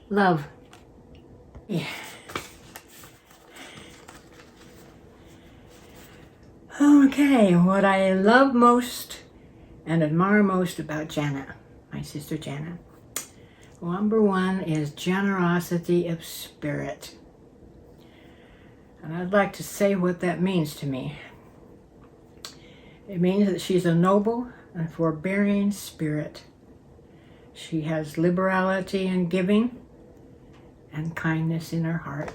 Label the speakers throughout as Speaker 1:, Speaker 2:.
Speaker 1: Love. Yeah. Okay, what I love most and admire most about Janet, my sister Janet. Number one is generosity of spirit. And I'd like to say what that means to me. It means that she's a noble and forbearing spirit. She has liberality in giving and kindness in her heart.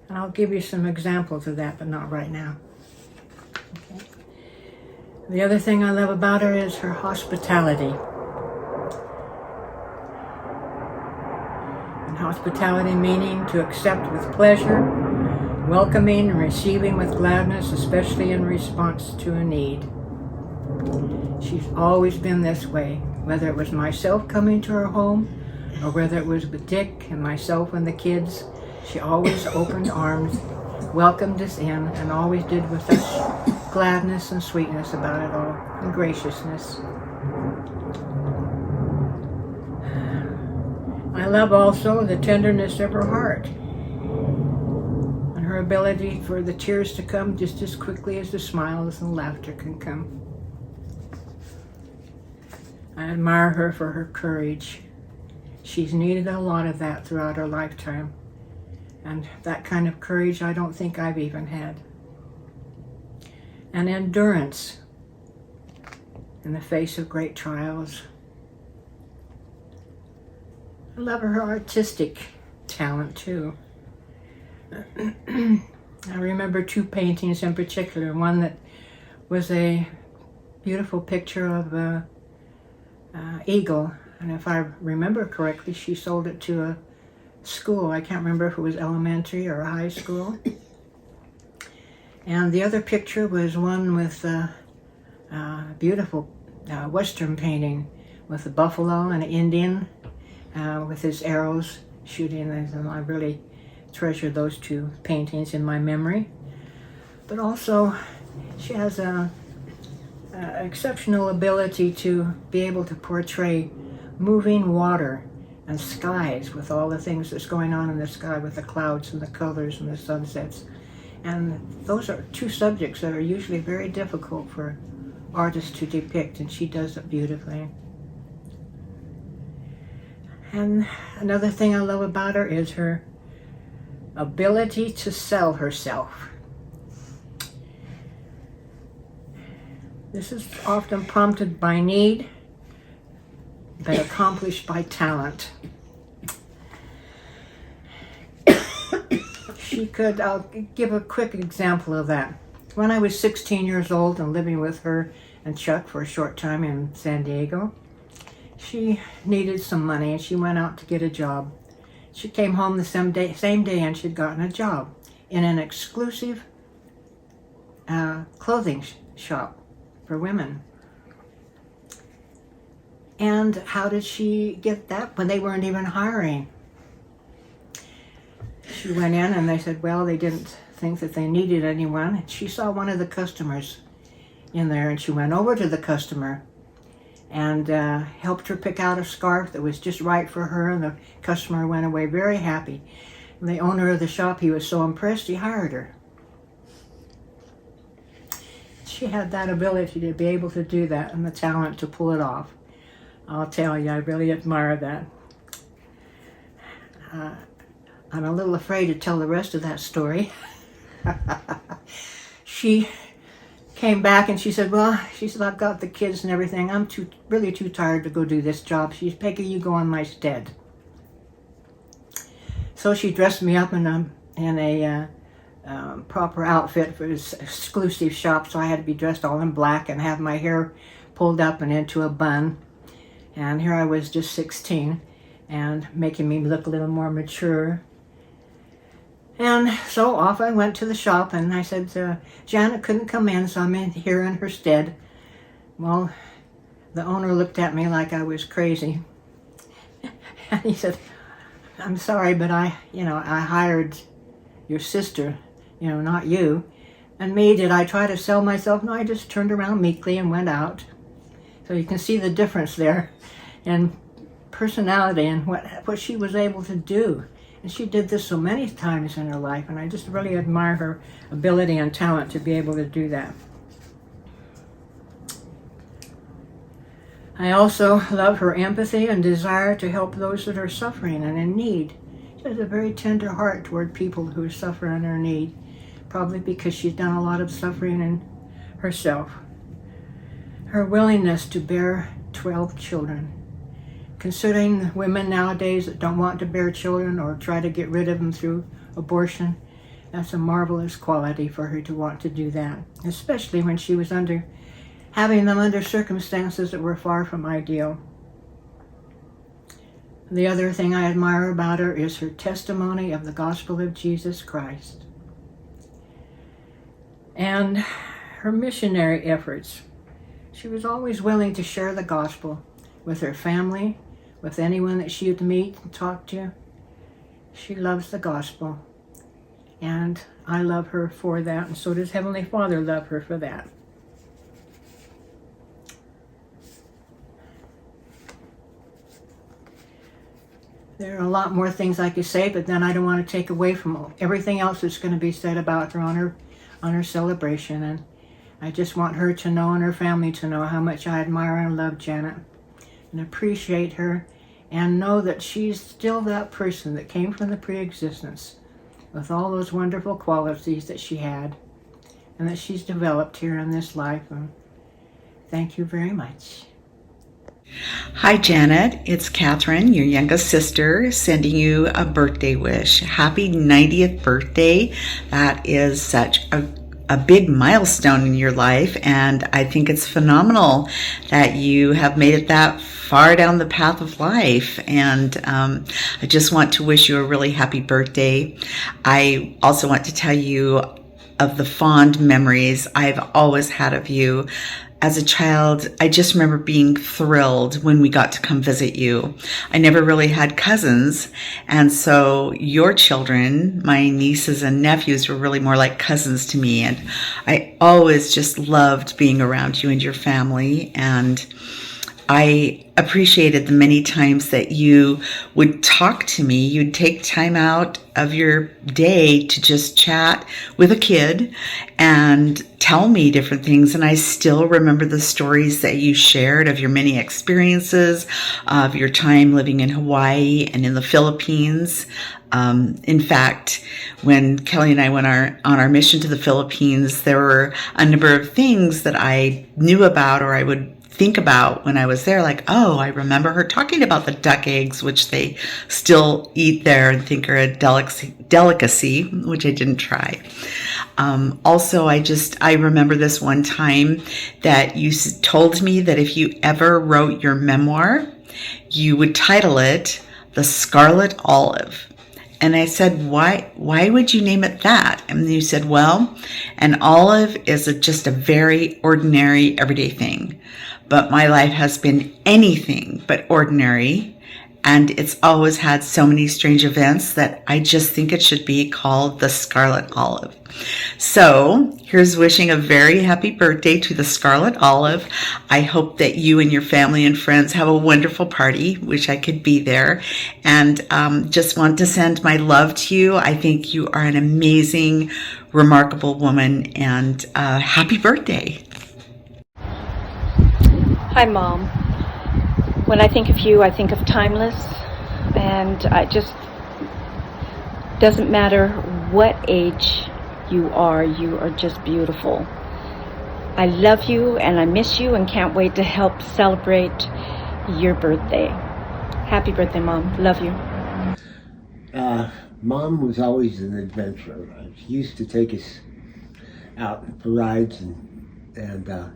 Speaker 1: And I'll give you some examples of that, but not right now. Okay. The other thing I love about her is her hospitality. And hospitality meaning to accept with pleasure, welcoming and receiving with gladness, especially in response to a need. She's always been this way, whether it was myself coming to her home or whether it was with Dick and myself and the kids. She always opened arms, welcomed us in, and always did with such gladness and sweetness about it all, and graciousness. I love also the tenderness of her heart and her ability for the tears to come just as quickly as the smiles and laughter can come. I admire her for her courage. She's needed a lot of that throughout her lifetime. And that kind of courage I don't think I've even had. And endurance in the face of great trials. I love her artistic talent too. I remember two paintings in particular. One that was a beautiful picture of an eagle. And if I remember correctly, she sold it to a school. I can't remember if it was elementary or high school. And the other picture was one with a beautiful Western painting with a buffalo and an Indian with his arrows shooting. And I really treasure those two paintings in my memory. But also, she has an exceptional ability to be able to portray moving water and skies with all the things that's going on in the sky with the clouds and the colors and the sunsets. And those are two subjects that are usually very difficult for artists to depict, and she does it beautifully. And another thing I love about her is her ability to sell herself. This is often prompted by need, but accomplished by talent. I'll give a quick example of that. When I was 16 years old and living with her and Chuck for a short time in San Diego, she needed some money and she went out to get a job. She came home the same day and she'd gotten a job in an exclusive clothing shop for women. And how did she get that when they weren't even hiring? She went in and they said, well, they didn't think that they needed anyone. She saw one of the customers in there and she went over to the customer and helped her pick out a scarf that was just right for her, and the customer went away very happy. And the owner of the shop, he was so impressed, he hired her. She had that ability to be able to do that and the talent to pull it off. I'll tell you, I really admire that. I'm a little afraid to tell the rest of that story. She came back and she said, I've got the kids and everything. I'm really too tired to go do this job. She's, Peggy, you go on my stead. So she dressed me up in a proper outfit for this exclusive shop. So I had to be dressed all in black and have my hair pulled up and into a bun. And here I was just 16 and making me look a little more mature. And so off I went to the shop and I said, Janet couldn't come in, so I'm in here in her stead. Well, the owner looked at me like I was crazy. And he said, I'm sorry, but I hired your sister, not you. And me, did I try to sell myself? No, I just turned around meekly and went out. So you can see the difference there in personality and what she was able to do. And she did this so many times in her life, and I just really admire her ability and talent to be able to do that. I also love her empathy and desire to help those that are suffering and in need. She has a very tender heart toward people who suffer and are in need, probably because she's done a lot of suffering in herself. Her willingness to bear 12 children. Considering women nowadays that don't want to bear children or try to get rid of them through abortion, that's a marvelous quality for her to want to do that, especially when she was having them under circumstances that were far from ideal. The other thing I admire about her is her testimony of the gospel of Jesus Christ and her missionary efforts. She was always willing to share the gospel with her family, with anyone that she would meet and talk to. She loves the gospel, and I love her for that, and so does Heavenly Father love her for that. There are a lot more things I could say, but then I don't want to take away from everything else that's going to be said about her on her celebration. And I just want her to know and her family to know how much I admire and love Janet and appreciate her, and know that she's still that person that came from the pre-existence with all those wonderful qualities that she had and that she's developed here in this life. And thank you very much.
Speaker 2: Hi Janet, it's Catherine, your youngest sister, sending you a birthday wish. Happy 90th birthday. That is such a big milestone in your life, and I think it's phenomenal that you have made it that far down the path of life, and I just want to wish you a really happy birthday. I also want to tell you of the fond memories I've always had of you. As a child, I just remember being thrilled when we got to come visit you. I never really had cousins, and so your children, my nieces and nephews, were really more like cousins to me, and I always just loved being around you and your family, and I appreciated the many times that you would talk to me. You'd take time out of your day to just chat with a kid and tell me different things. And I still remember the stories that you shared of your many experiences, of your time living in Hawaii and in the Philippines. In fact, when Kelly and I went on our mission to the Philippines, there were a number of things that I knew about or I would think about when I was there, like, oh, I remember her talking about the duck eggs, which they still eat there and think are a delicacy, which I didn't try. Also, I remember this one time that you told me that if you ever wrote your memoir, you would title it The Scarlet Olive. And I said, why would you name it that? And you said, well, an olive is just a very ordinary, everyday thing. But my life has been anything but ordinary. And it's always had so many strange events that I just think it should be called the Scarlet Olive. So here's wishing a very happy birthday to the Scarlet Olive. I hope that you and your family and friends have a wonderful party. Wish I could be there. And just want to send my love to you. I think you are an amazing, remarkable woman, and happy birthday.
Speaker 3: Hi, Mom. When I think of you, I think of timeless, and I just, doesn't matter what age you are just beautiful. I love you and I miss you and can't wait to help celebrate your birthday. Happy birthday, Mom. Love you.
Speaker 4: Mom was always an adventurer. She used to take us out for rides and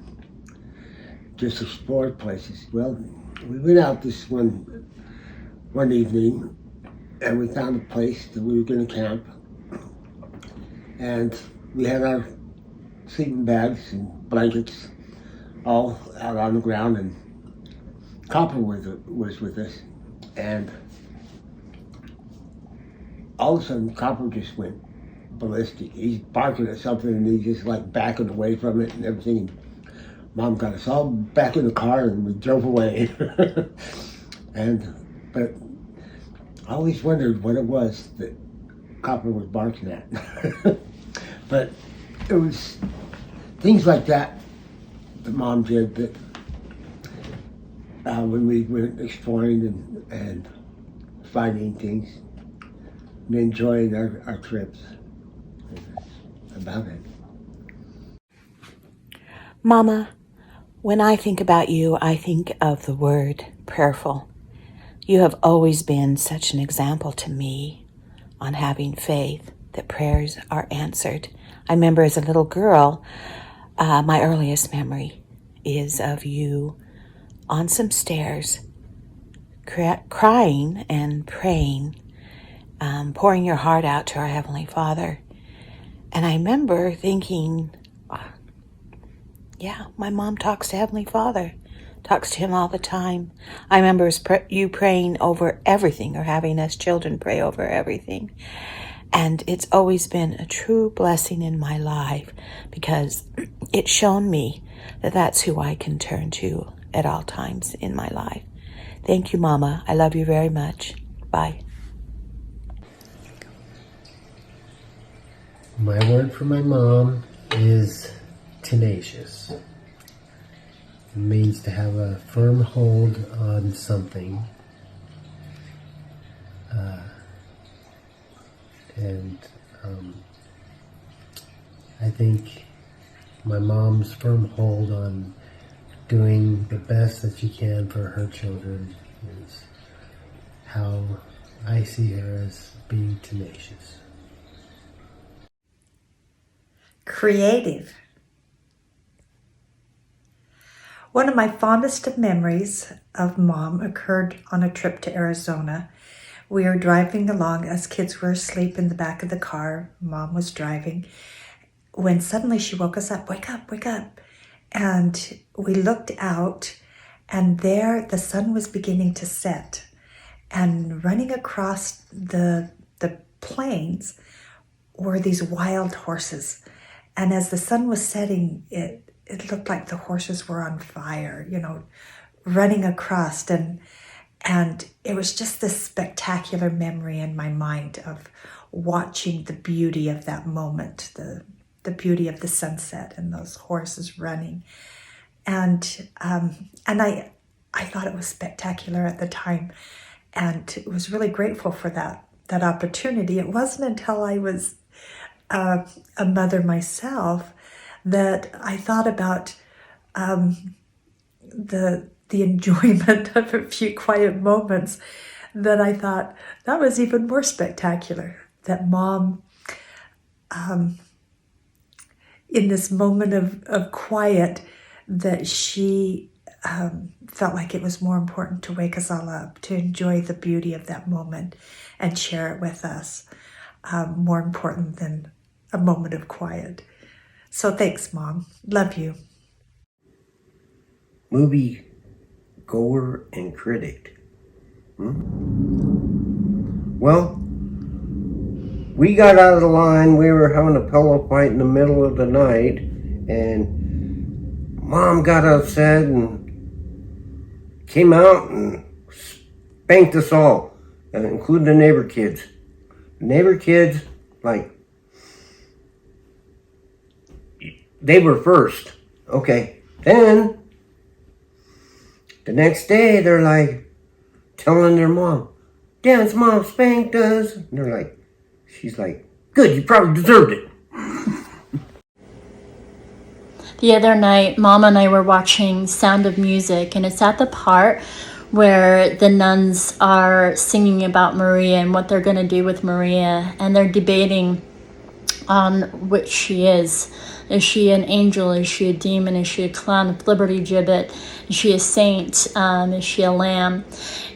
Speaker 4: just explore places. Well, we went out this one evening and we found a place that we were going to camp, and we had our sleeping bags and blankets all out on the ground, and Copper was with us, and all of a sudden Copper just went ballistic. He's barking at something and he's just like backing away from it and everything. Mom got us all back in the car and we drove away. And But I always wondered what it was that Copper was barking at. But it was things like that that Mom did that when we went exploring and finding things and enjoying our trips. That's about it.
Speaker 2: Mama, when I think about you, I think of the word prayerful. You have always been such an example to me on having faith that prayers are answered. I remember as a little girl, my earliest memory is of you on some stairs, crying and praying, pouring your heart out to our Heavenly Father. And I remember thinking, yeah, my mom talks to Heavenly Father, talks to him all the time. I remember you praying over everything, or having us children pray over everything. And it's always been a true blessing in my life, because it's shown me that that's who I can turn to at all times in my life. Thank you, Mama. I love you very much. Bye.
Speaker 5: My word for my mom is tenacious. It means to have a firm hold on something. I think my mom's firm hold on doing the best that she can for her children is how I see her as being tenacious.
Speaker 6: Creative. One of my fondest of memories of Mom occurred on a trip to Arizona. We were driving along as kids were asleep in the back of the car. Mom was driving when suddenly she woke us up. Wake up, wake up. And we looked out, and there the sun was beginning to set. And running across the plains were these wild horses. And as the sun was setting, it looked like the horses were on fire, running across. And it was just this spectacular memory in my mind of watching the beauty of that moment, the beauty of the sunset and those horses running. And I thought it was spectacular at the time, and was really grateful for that opportunity. It wasn't until I was a mother myself that I thought about the enjoyment of a few quiet moments, that I thought that was even more spectacular, that Mom, in this moment of quiet, that she felt like it was more important to wake us all up, to enjoy the beauty of that moment and share it with us, more important than a moment of quiet. So thanks, Mom. Love you.
Speaker 7: Movie goer and critic. Well, we got out of the line. We were having a pillow fight in the middle of the night, and Mom got upset and came out and spanked us all, including the neighbor kids. The neighbor kids, they were first. Okay. Then, the next day, they're telling their mom, Dad's mom spanked us. And she's like, good, you probably deserved it.
Speaker 8: The other night, Mom and I were watching Sound of Music, and it's at the part where the nuns are singing about Maria and what they're going to do with Maria, and they're debating on which she is. Is she an angel? Is she a demon? Is she a clown with liberty gibbet? Is she a saint? Is she a lamb?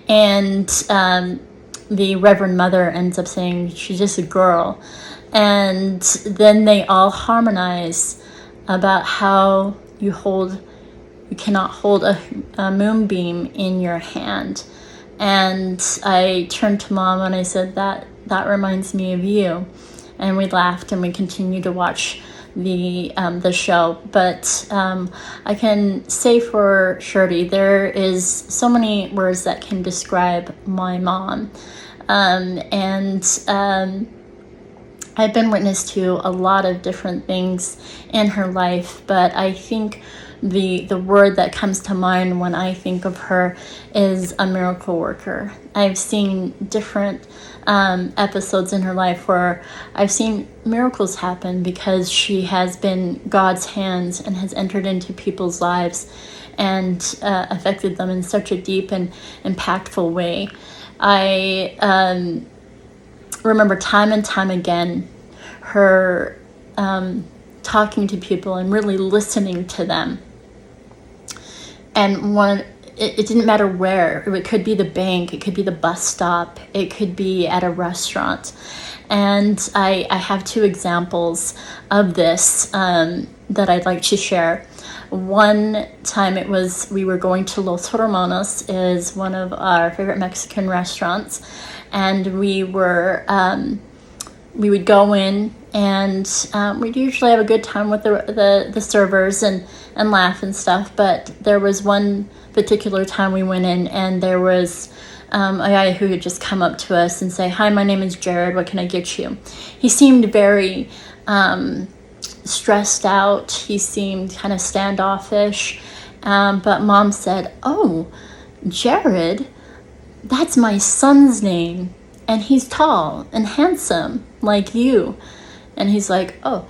Speaker 8: And the Reverend Mother ends up saying she's just a girl. And then they all harmonize about how you cannot hold a moonbeam in your hand. And I turned to Mom and I said, that reminds me of you. And we laughed and we continued to watch the show, but I can say for surety there is so many words that can describe my mom, and I've been witness to a lot of different things in her life, but I think the word that comes to mind when I think of her is a miracle worker. I've seen different episodes in her life where I've seen miracles happen because she has been God's hands and has entered into people's lives and affected them in such a deep and impactful way. I remember time and time again her talking to people and really listening to them. And it didn't matter where. It could be the bank, it could be the bus stop, it could be at a restaurant. And I have two examples of this that I'd like to share. One time we were going to Los Hermanos, is one of our favorite Mexican restaurants, and we would go in and we'd usually have a good time with the servers and laugh and stuff. But there was one particular time we went in and there was a guy who had just come up to us and say, "Hi, my name is Jared. What can I get you?" He seemed very stressed out. He seemed kind of standoffish. But Mom said, "Oh, Jared, that's my son's name. And he's tall and handsome like you." And he's like, oh.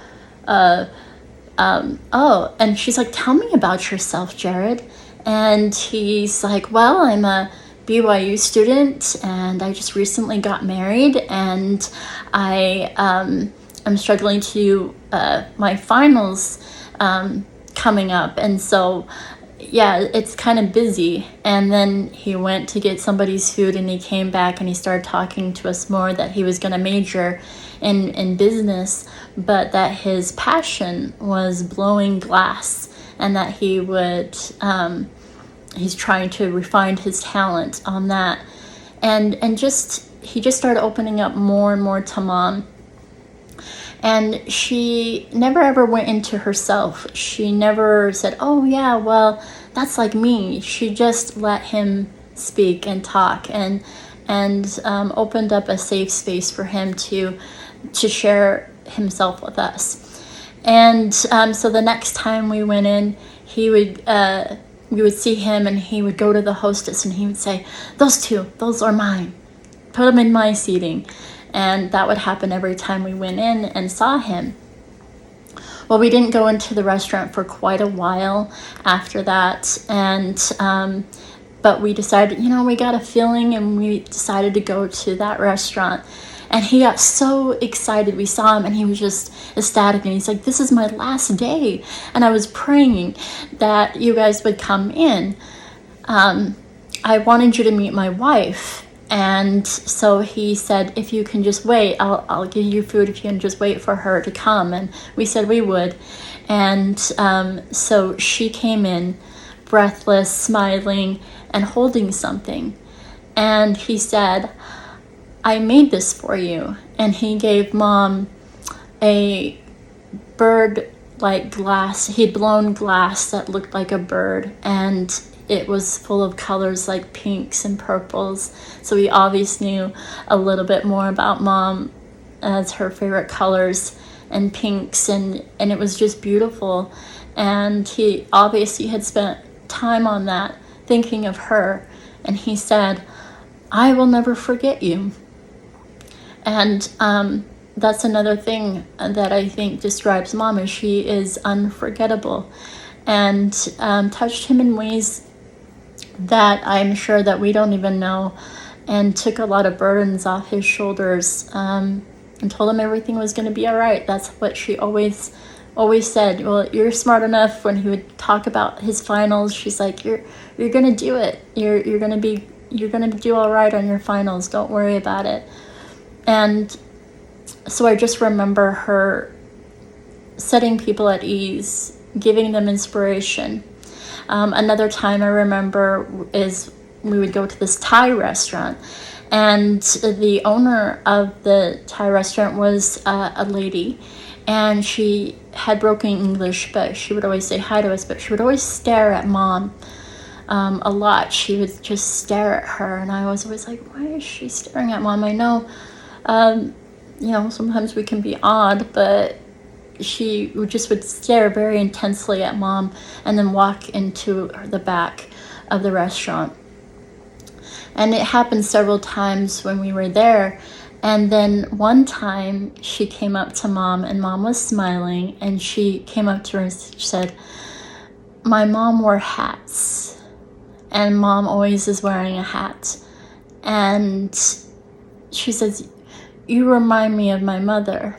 Speaker 8: And she's like, "Tell me about yourself, Jared." And he's like, "Well, I'm a BYU student and I just recently got married and I'm struggling to my finals coming up. And so, yeah, it's kind of busy." And then he went to get somebody's food and he came back and he started talking to us more that he was going to major in business, but that his passion was blowing glass and that he would, he's trying to refine his talent on that. And he just started opening up more and more to Mom. And she never ever went into herself. She never said, "Oh yeah, well, that's like me." She just let him speak and talk and opened up a safe space for him to share himself with us. And so the next time we went in, we would see him and he would go to the hostess and he would say, those are mine. Put them in my seating. And that would happen every time we went in and saw him. Well, we didn't go into the restaurant for quite a while after that. And but we decided, we got a feeling and we decided to go to that restaurant. And he got so excited. We saw him and he was just ecstatic. And he's like, "This is my last day. And I was praying that you guys would come in. I wanted you to meet my wife." And so he said, "If you can just wait, I'll give you food if you can just wait for her to come." And we said we would. And so she came in, breathless, smiling, and holding something. And he said, "I made this for you." And he gave Mom a bird-like glass. He'd blown glass that looked like a bird, and it was full of colors like pinks and purples. So he obviously knew a little bit more about Mom as her favorite colors and pinks, and it was just beautiful. And he obviously had spent time on that, thinking of her. And he said, "I will never forget you." And that's another thing that I think describes Mom, is she is unforgettable and touched him in ways that I'm sure that we don't even know, and took a lot of burdens off his shoulders, and told him everything was going to be all right. That's what she always said. "Well, you're smart enough." When he would talk about his finals, she's like, you're going to do it. You're going to do all right on your finals. Don't worry about it." And so I just remember her setting people at ease, giving them inspiration. Another time I remember is we would go to this Thai restaurant, And the owner of the Thai restaurant was a lady, and she had broken English, but she would always say hi to us, but she would always stare at Mom a lot. She would just stare at her, and I was always like, why is she staring at Mom? I know, sometimes we can be odd, but she would stare very intensely at Mom and then walk into the back of the restaurant. And it happened several times when we were there. And then one time she came up to Mom, and Mom was smiling, and she came up to her and said, my mom wore hats, and Mom always is wearing a hat. And she says, you remind me of my mother.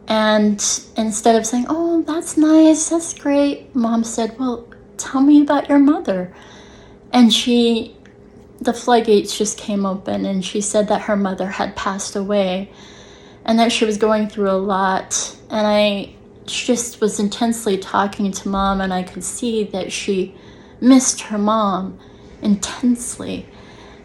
Speaker 8: And instead of saying, oh, that's nice, that's great, Mom said, well, tell me about your mother. And the floodgates just came open, and she said that her mother had passed away and that she was going through a lot. And I just was intensely talking to Mom, and I could see that she missed her mom intensely,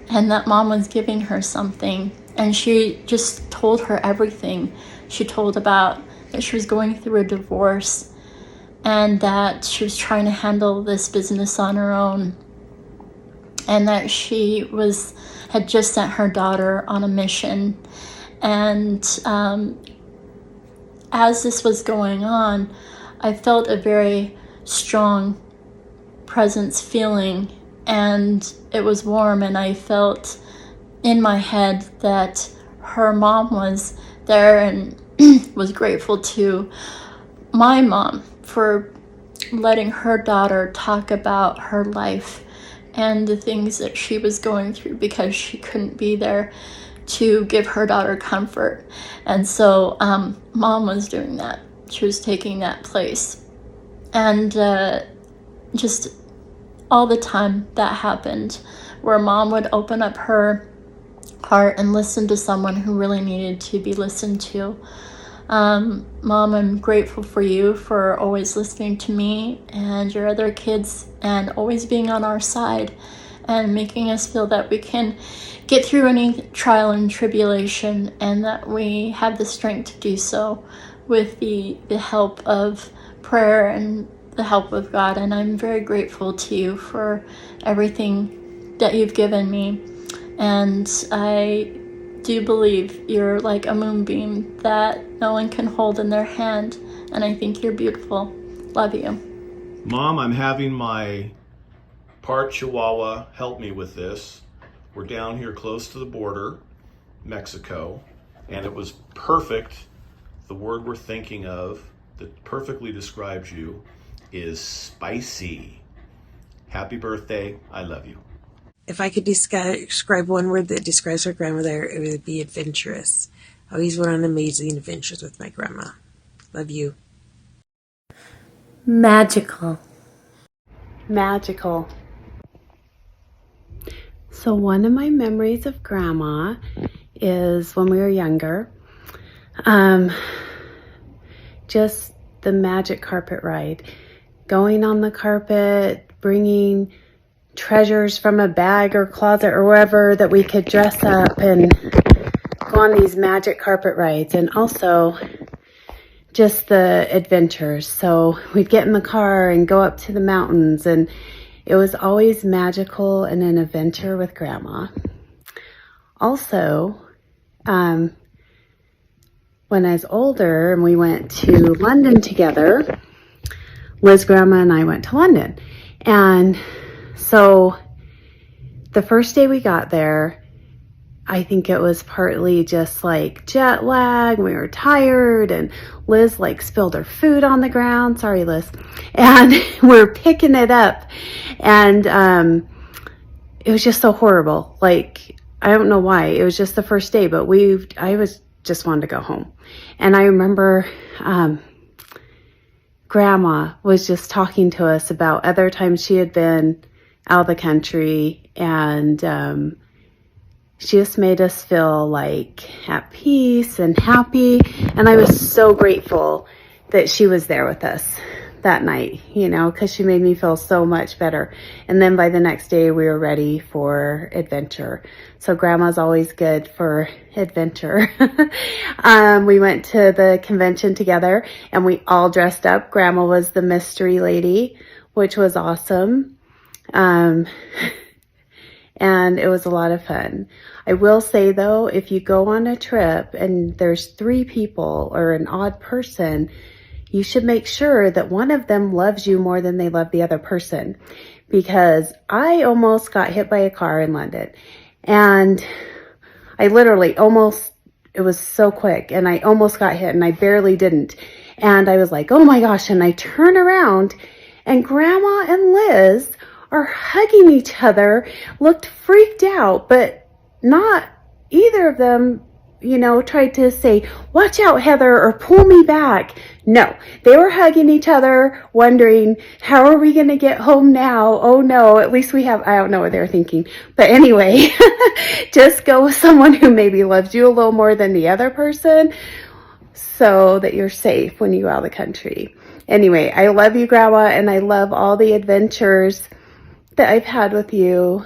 Speaker 8: and that Mom was giving her something. And she just told her everything. She told about that she was going through a divorce and that she was trying to handle this business on her own, and that she had just sent her daughter on a mission. And as this was going on, I felt a very strong presence feeling, and it was warm, and I felt in my head that her mom was there and was grateful to my mom for letting her daughter talk about her life and the things that she was going through, because she couldn't be there to give her daughter comfort. And so Mom was doing that. She was taking that place. And just all the time that happened, where Mom would open up her heart and listen to someone who really needed to be listened to. Mom, I'm grateful for you for always listening to me and your other kids, and always being on our side and making us feel that we can get through any trial and tribulation, and that we have the strength to do so with the help of prayer and the help of God. And I'm very grateful to you for everything that you've given me. And I do believe you're like a moonbeam that no one can hold in their hand. And I think you're beautiful. Love you.
Speaker 9: Mom, I'm having my part Chihuahua help me with this. We're down here close to the border, Mexico, and it was perfect. The word we're thinking of that perfectly describes you is spicy. Happy birthday. I love you.
Speaker 10: If I could describe one word that describes our grandmother, it would be adventurous. I always went on amazing adventures with my grandma. Love you.
Speaker 11: Magical. Magical. So one of my memories of Grandma is when we were younger. Just the magic carpet ride. Going on the carpet, bringing treasures from a bag or closet or wherever that we could dress up and go on these magic carpet rides. And also just the adventures. So we'd get in the car and go up to the mountains, and it was always magical and an adventure with Grandma. Also, when I was older and we went to London together, Liz, Grandma, and I went to London. And so the first day we got there, I think it was partly just like jet lag. We were tired, and Liz like spilled her food on the ground. Sorry, Liz. And we're picking it up, and it was just so horrible. Like, I don't know why. It was just the first day, but I just wanted to go home. And I remember Grandma was just talking to us about other times she had been out of the country, and she just made us feel like at peace and happy. And I was so grateful that she was there with us, that night, you know, because she made me feel so much better. And then by the next day, we were ready for adventure. So Grandma's always good for adventure. We went to the convention together and we all dressed up. Grandma was the mystery lady, which was awesome. And it was a lot of fun. I will say though, if you go on a trip and there's 3 people or an odd person, you should make sure that one of them loves you more than they love the other person. Because I almost got hit by a car in London. And I literally almost, it was so quick, and I almost got hit and I barely didn't. And I was like, oh my gosh. And I turn around and Grandma and Liz are hugging each other, looked freaked out, but not either of them, you know, tried to say, watch out, Heather, or pull me back. No, they were hugging each other, wondering, how are we going to get home now? Oh no, at least we have, I don't know what they were thinking. But anyway, just go with someone who maybe loves you a little more than the other person so that you're safe when you go out of the country. Anyway, I love you, Grandma, and I love all the adventures that I've had with you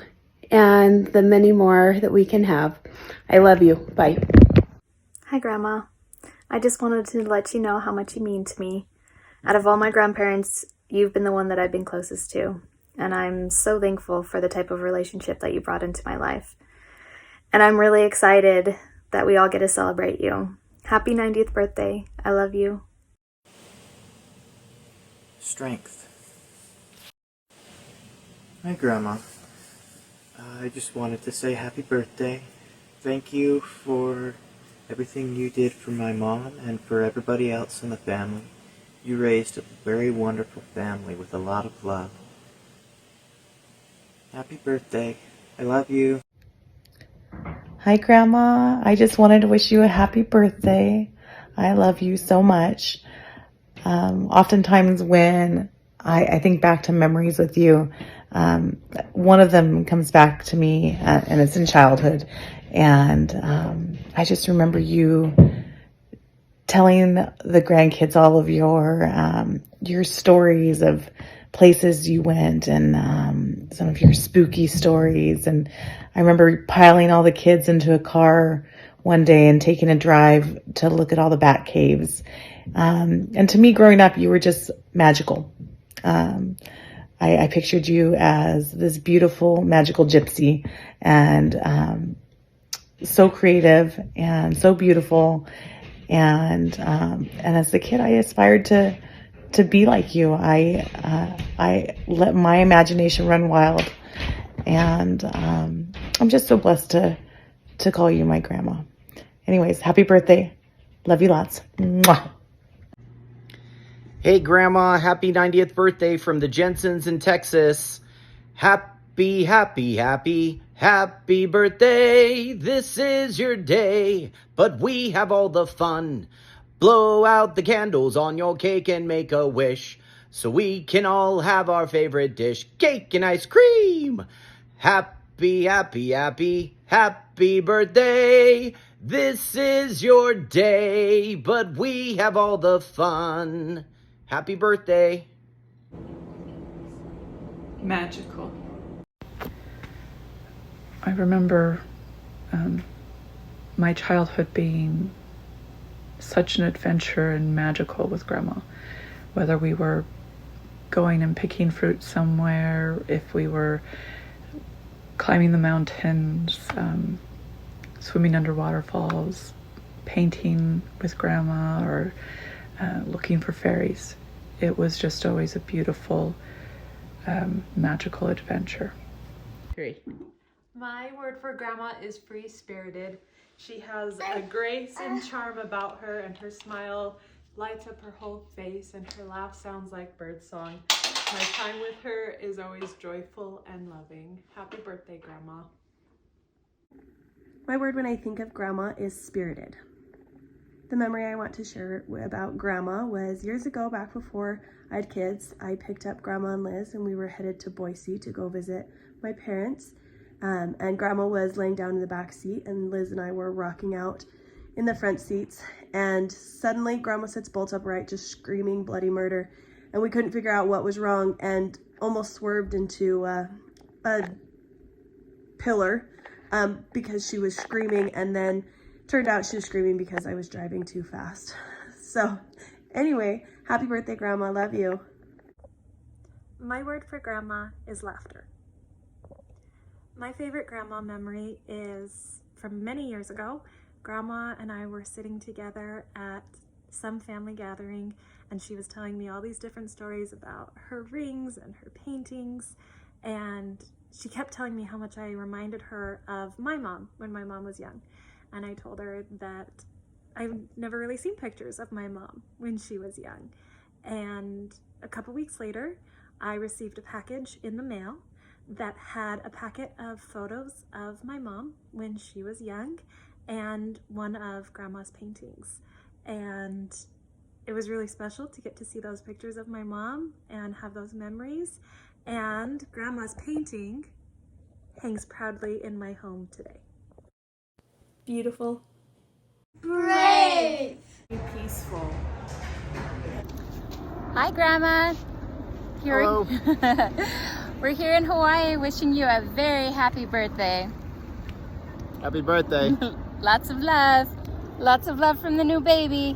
Speaker 11: and the many more that we can have. I love you. Bye.
Speaker 12: Hi, Grandma. I just wanted to let you know how much you mean to me. Out of all my grandparents, you've been the one that I've been closest to, and I'm so thankful for the type of relationship that you brought into my life. And I'm really excited that we all get to celebrate you. Happy 90th birthday. I love you.
Speaker 13: Strength. Hi, Grandma. I just wanted to say happy birthday. Thank you for everything you did for my mom and for everybody else in the family. You raised a very wonderful family with a lot of love. Happy birthday. I love you.
Speaker 2: Hi, Grandma. I just wanted to wish you a happy birthday. I love you so much. Oftentimes when I think back to memories with you, one of them comes back to me, and it's in childhood. And I just remember you telling the grandkids all of your stories of places you went and some of your spooky stories. And I remember piling all the kids into a car one day and taking a drive to look at all the bat caves. And to me, growing up, you were just magical. I pictured you as this beautiful, magical gypsy, and so creative and so beautiful. And as a kid, I aspired to be like you. I let my imagination run wild, and I'm just so blessed to call you my grandma. Anyways, happy birthday. Love you lots. Mwah.
Speaker 14: Hey, Grandma, happy 90th birthday from the Jensens in Texas. Happy, happy, happy, happy birthday. This is your day, but we have all the fun. Blow out the candles on your cake and make a wish so we can all have our favorite dish, cake and ice cream. Happy, happy, happy, happy birthday. This is your day, but we have all the fun. Happy birthday.
Speaker 15: Magical. I remember my childhood being such an adventure and magical with Grandma. Whether we were going and picking fruit somewhere, if we were climbing the mountains, swimming under waterfalls, painting with Grandma, or looking for fairies. It was just always a beautiful, magical adventure.
Speaker 16: My word for Grandma is free-spirited. She has a grace and charm about her, and her smile lights up her whole face, and her laugh sounds like birdsong. My time with her is always joyful and loving. Happy birthday, Grandma.
Speaker 17: My word when I think of Grandma is spirited. The memory I want to share about Grandma was years ago, back before I had kids. I picked up Grandma and Liz and we were headed to Boise to go visit my parents. And Grandma was laying down in the back seat and Liz and I were rocking out in the front seats. And suddenly Grandma sits bolt upright, just screaming bloody murder. and we couldn't figure out what was wrong and almost swerved into a pillar because she was screaming, and then turned out she was screaming because I was driving too fast. So anyway, happy birthday, Grandma. Love you.
Speaker 12: My word for Grandma is laughter. My favorite Grandma memory is from many years ago. Grandma and I were sitting together at some family gathering, and she was telling me all these different stories about her rings and her paintings, and she kept telling me how much I reminded her of my mom when my mom was young. And I told her that I've never really seen pictures of my mom when she was young. And a couple weeks later, I received a package in the mail that had a packet of photos of my mom when she was young and one of Grandma's paintings. And it was really special to get to see those pictures of my mom and have those memories. And Grandma's painting hangs proudly in my home today.
Speaker 17: Beautiful.
Speaker 18: Brave. Peaceful.
Speaker 8: Hi, Grandma.
Speaker 18: Hello.
Speaker 8: We're here in Hawaii wishing you a very happy birthday.
Speaker 14: Happy birthday.
Speaker 8: Lots of love. Lots of love from the new baby.